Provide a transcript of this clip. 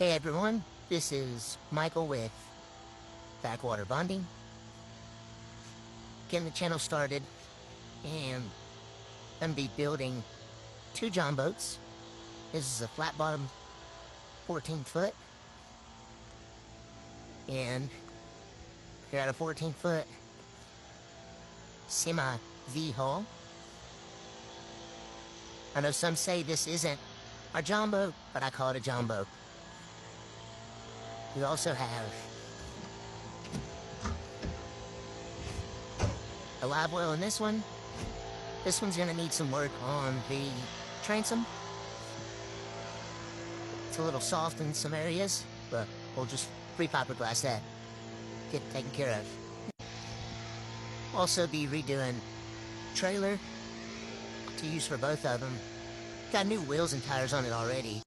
Hey everyone, this is Michael with Backwater Bonding. Getting the channel started, and I'm gonna be building two John boats. This is a flat bottom 14 foot, and here at a 14 foot semi V hull. I know some say this isn't our John boat, but I call it a John boat. We also have a live well in this one. This one's gonna need some work on the transom. It's a little soft in some areas, but we'll just pre-fiberglass that. Get it taken care of. Also be redoing trailer to use for both of them. Got new wheels and tires on it already.